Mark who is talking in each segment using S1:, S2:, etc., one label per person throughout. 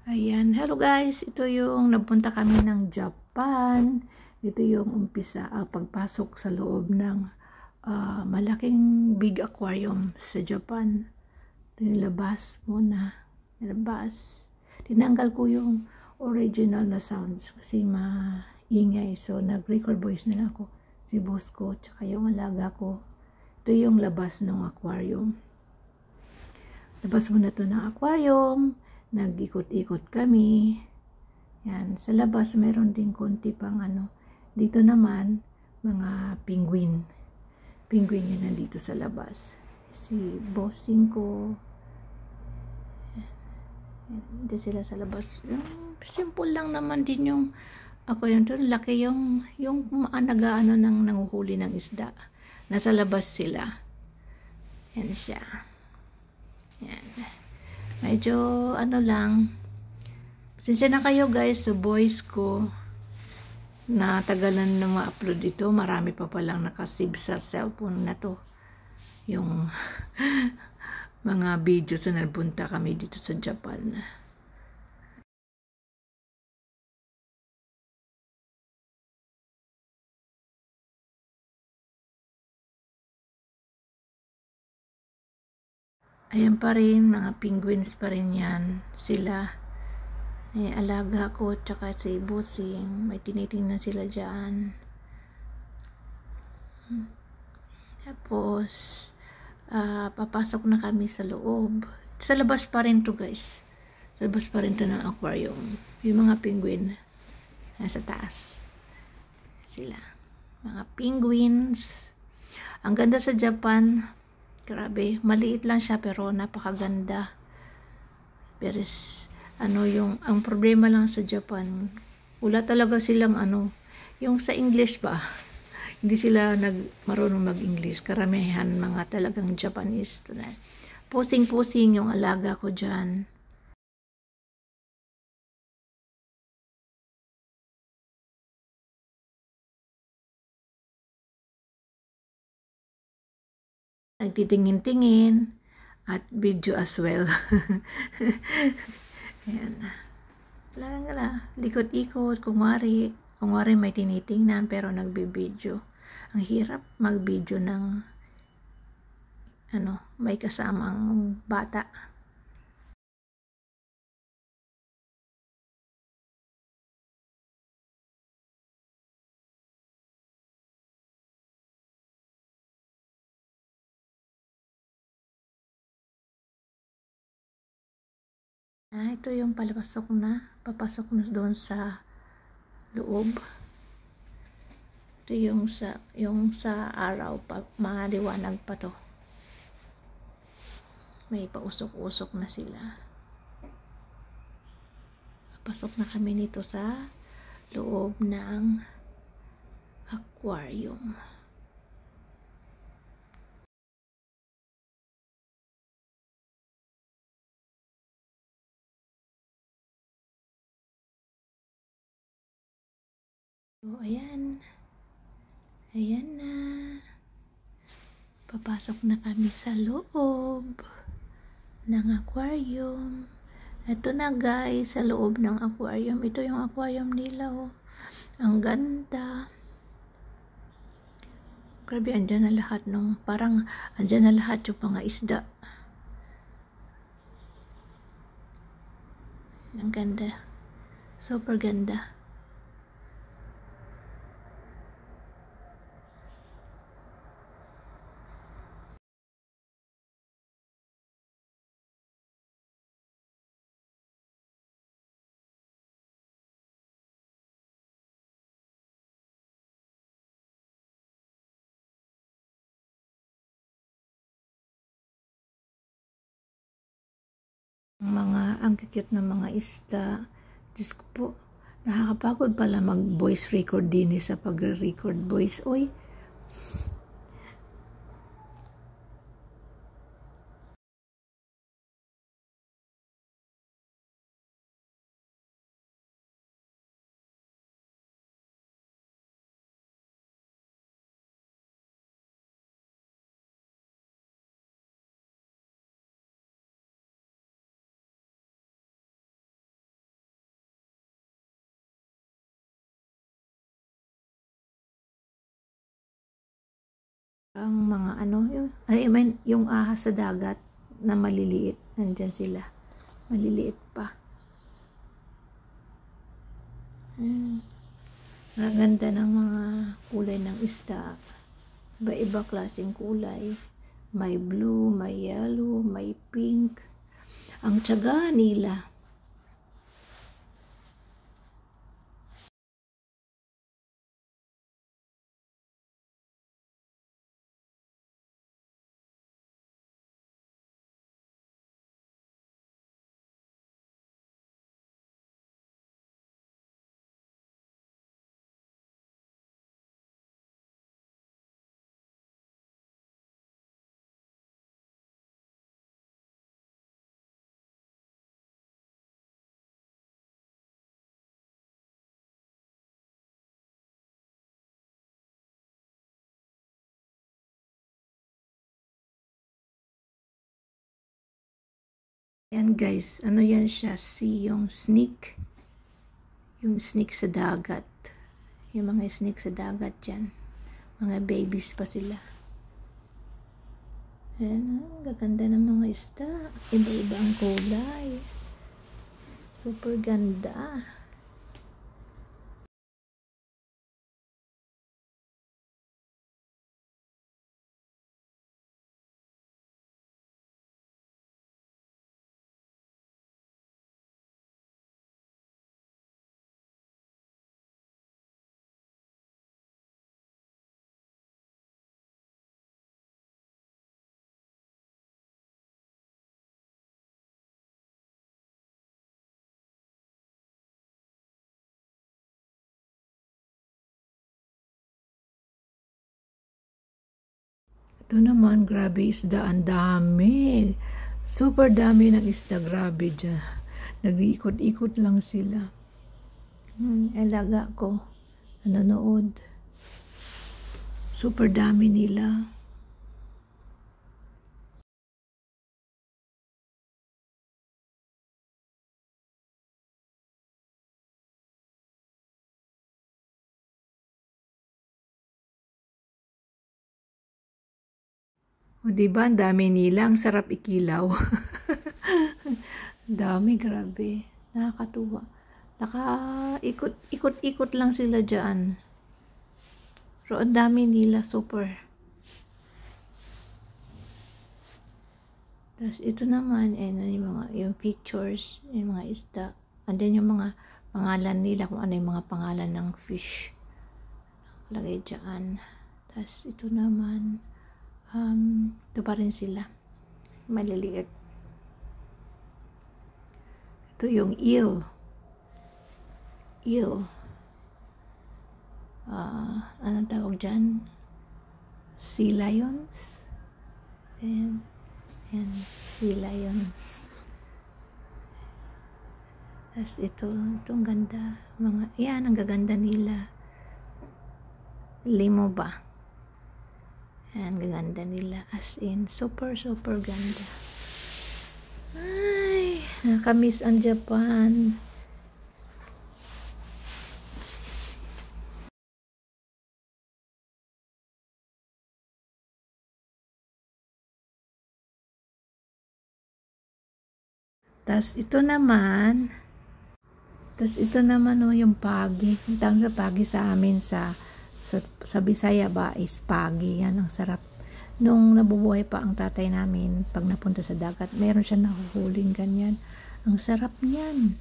S1: Ayan, hello guys, ito yung napunta kami ng Japan. Ito yung umpisa, pagpasok sa loob ng malaking big aquarium sa Japan. Ito yung labas muna, labas. Tinanggal ko yung original na sounds kasi maingay, so nag-record voice na lang ako. Si boss ko, tsaka yung alaga ko. Ito yung labas ng aquarium. Labas muna to ng aquarium. Nag-ikot-ikot kami. Yan. Sa labas, meron din konti pang ano. Dito naman, mga penguin. Penguin yun nandito sa labas. Si bossing ko. Yan. Dito sila sa labas. Simple lang naman din yung aquarium doon. Laki yung nag-ano ng nanguhuli ng isda. Nasa labas sila. Yan siya. Yan. Medyo ano lang, pasensya na kayo guys sa voice ko na tagalan na ma-upload ito. Marami pa palang nakasave sa cellphone na to yung mga videos na nagpunta kami dito sa Japan. Ayan pa rin, mga penguins pa rin yan sila. Alaga ko tsaka si bossing, may tinitingnan sila dyan. Tapos papasok na kami sa loob. Sa labas pa rin to guys. Sa labas pa rin to ng aquarium. Yung mga penguin nasa taas sila. Mga penguins. Ang ganda sa Japan. Grabe, maliit lang siya pero napakaganda. Pero ang problema lang sa Japan, wala talaga silang yung sa English ba? Hindi sila marunong mag-English. Karamihan mga talagang Japanese. Pusing-pusing yung alaga ko dyan. Nagtitingin-tingin at video as well. Ayan. Wala. Likot-ikot, kung wari may tinitingnan pero nagbi-video. Ang hirap mag-video ng may kasamang bata. Ito yung papasok na doon sa loob. Ito yung sa araw pa, maliwanag pa to. May pausok-usok na sila. Papasok na kami nito sa loob ng aquarium. So, ayan. Ayan na. Papasok na kami sa loob ng aquarium. Ito na guys, sa loob ng aquarium. Ito yung aquarium nila, oh. Ang ganda. Grabe, andyan na lahat parang andyan na lahat yung mga isda. Ang ganda. Super ganda. Ang cute ng mga isda. Diyos ko po, nakakapagod pala mag-voice record din sa pag-record voice. Oy, ang mga ano, yung ahas sa dagat na maliliit. Nandyan sila. Maliliit pa. Ang ganda ng mga kulay ng isda. Iba-iba klaseng kulay. May blue, may yellow, may pink. Ang tiyaga nila. Yan guys, ano yan siya? Yung snake. Yung snake sa dagat. Yung mga snake sa dagat yan. Mga babies pa sila. Ayan, gaganda ng mga isda. Iba-iba ang kulay. Super ganda. Ito naman, grabe isda, ang dami. Super dami ng isda, grabe dyan. Nag-iikot-ikot lang sila. Alaga ko, nanonood. Super dami nila. O diba, ang dami nila. Ang sarap ikilaw. Dami, grabe. Nakakatuwa. Ikot-ikot lang sila dyan. Pero ang dami nila, super. Tapos ito naman, yung pictures, yung mga isda. And then yung mga pangalan nila, kung ano yung mga pangalan ng fish. Lagay dyan. Tapos ito naman, ito pa rin sila. Maliliit. Ito yung eel. Eel. Anong tawag dyan? Sea lions. And sea lions. Tapos itong ganda. Yan, ang gaganda nila. Limo ba? Yan, gaganda nila. As in, super ganda. Ay, nakamiss ang Japan. Tapos ito naman, yung pagi. Ang tawag sa pagi sa amin sa Bisaya ba is pagi. Yan, ang sarap. Nung nabubuhay pa ang tatay namin, pag napunta sa dagat, meron siya nahuhuling ganyan. Ang sarap niyan.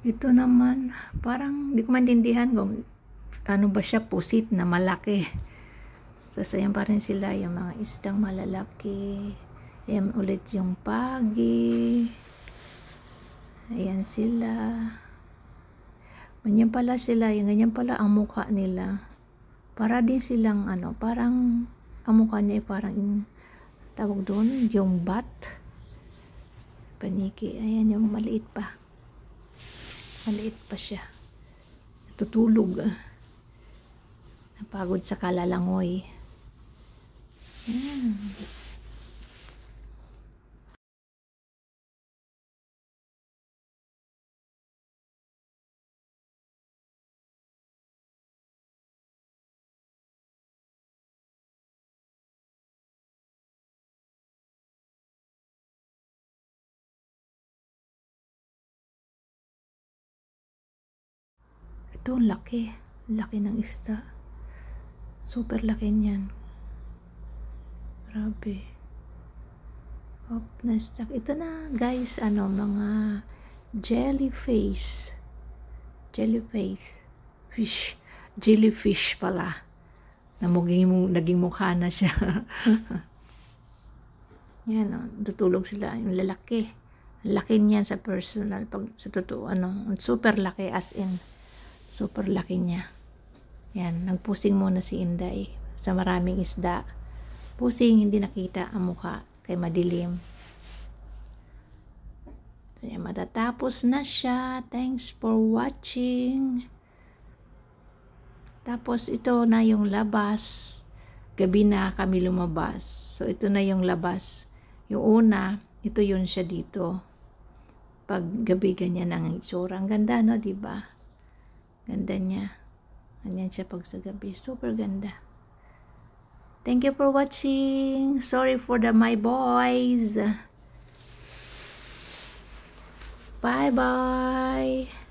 S1: Ito naman, parang di ko maintindihan kung ano ba siya, pusit na malaki. Sasayang pa rin sila yung mga isdang malalaki. Ayan ulit yung pagi. Ayan sila. Ganyan pala sila, yung ganyan pala ang mukha nila. Para din silang ano, parang ang mukha niya ay parang tawag doon, yung bat. Paniki. Ayan yung maliit pa. Maliit pa siya. Tutulog. Napagod sa kalalangoy. Ayan. Ito, laki. Laki ng isda. Super laki niyan. Grabe. Hop, na-stuck. Ito na, guys, ano, mga jellyfish. Jellyfish. Fish. Jellyfish pala. Naging mukha na siya. Yan, oh, tutulog sila. Yung lalaki. Laki niyan sa personal. Pag sa totoo, ano, super laki as in. Super laki niya. Yan, nagpusing muna si Inday sa maraming isda. Pusing, hindi nakita ang mukha kay madilim. So, yan, matatapos na siya. Thanks for watching. Tapos ito na yung labas. Gabi na kami lumabas. So ito na yung labas. Yung una, ito yun siya dito. Pag gabi ganyan ang itsura. Ang ganda, no, diba? Ganda niya. Ganyan siya pag sa gabi. Super ganda. Thank you for watching. Sorry for my boys. Bye-bye.